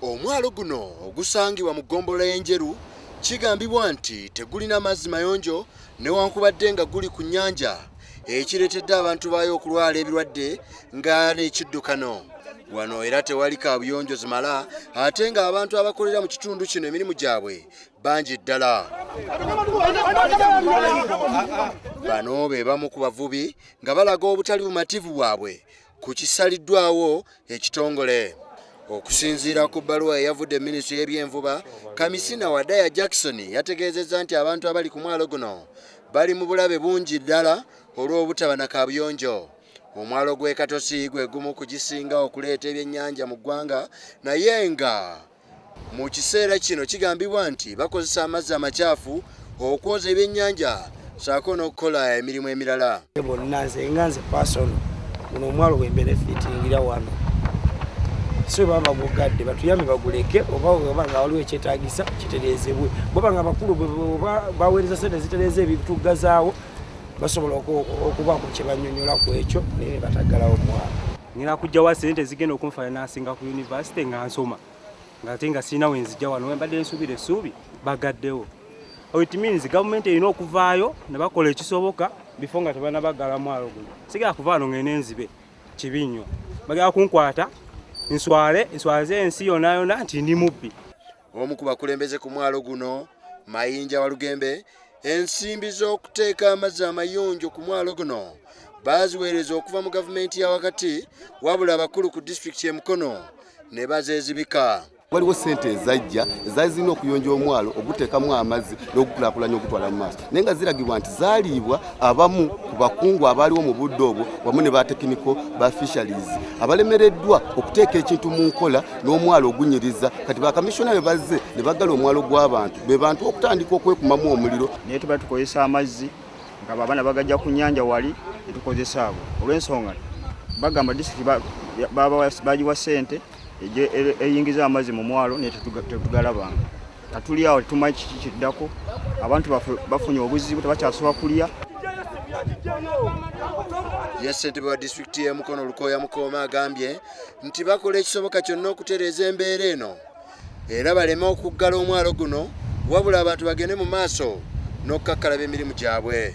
Omwalo guno ogusangibwa mu ggombolola y'enjeru kigambibwa nti tegulina mazzi mayonjo newankubadde nga guli ku nnyanja, ekireetedde abantu baayo okulwala ebirwadde nga n'ekiddukano. Wano era tewali kaabuyonjo zimala, ate nga abantu abakolera mu kitundu kino emirimu gyabwe bangi ddala. Bano be bamu ku bavubi nga balaga obutali bumativu bwabwe ku kisaliddwawo ekitongole. Okusinziira ku bbaluwa eyavudde Minisitule y'ebyenvuba, Kamisina Wadaya Jackson yategeezezza nti abantu abali ku mwalo guno bali mu bulabe bungi ddala olw'obutaba na kaabuyonjo. Omwalo gw'e Katosi gwe gumu ku gisinga okuleeta ebyennyanja mu ggwanga, naye nga mu kiseera kino kigambibwa nti bakozesa amazzi amakyafu okwoza ebyennyanja ssaako n'okukola emirimu emirala. Bonna nze nga nze pasono guno omwalo gwe benefitingira wano. So baba gugadde batuyambe baguleke oba nga waliwo ekyetaagisa kitereezebwe. Baba nga bakulu baweereza ssente zitereeza ebitugazaawo basobola okuba ku kye bannyonnyola ku ekyo naye bataggalawo omwalo. Ngina kujjawa ssente zigenda okunfala nasinga ku yunivasite nga nsoma ng'ate nga sirina wenzijja wano mbadde nsuubira essuubi bagaddewo. It means gavumenti erina okuvaayo ne bakola ekisoboka bifo nga tebanabagala mwalo guno. Sigala kuva wano ng'ene nzibe kibinnyo bagala kunkwata nswaze ensi yonna yonna nti ndi mubbi. Omu ku bakulembeze ku mwalo guno Mayinja wa Lugembe, ensimbi z'okuteeka amazzi amayonjo ku mwalo guno baaziweereza okuva mu gavumenti ya wakati, wabula abakulu ku disitulikiti y'e Mukono ne bazeezibika. Waliwo ssente ezajja ezaali zirina okuyonja omwalo oguteekamu amazzi n'ogukulaakulanya ogutwala mu maaso, naye nga ziragibwa nti zaaliibwa abamu ku bakungu abaaliwo mu budde obwo wamu ne batekiniko ba fisheries abalemereddwa okuteeka ekintu mu nkola n'omwalo ogunyiriza. Kati bakamishona be bazze ne baggala omwalo gw'abantu, be bantu okutandika okwekumamu omuliro. Naye tuba tukozesa amazzi nga baabana bagajja ku nnyanja wali ne tukozesa abo olw'ensonga bagamba disitulikiti bagiwa ssente eyingiza amazzi mu mwalo ne tetugalabanga. Katuli awo tetumanyi kiki kiddako, abantu bafunye obuzibu tebakyasobola kulya. Ye ssentebe wa disitulikiti y'e Mukono Lukooya Mukooma agambye nti bakola ekisoboka kyonna okutereeza embeera eno era baleme okuggala omwalo guno, wabula abantu bagende mu maaso n'okukakkalaba emirimu gyabwe.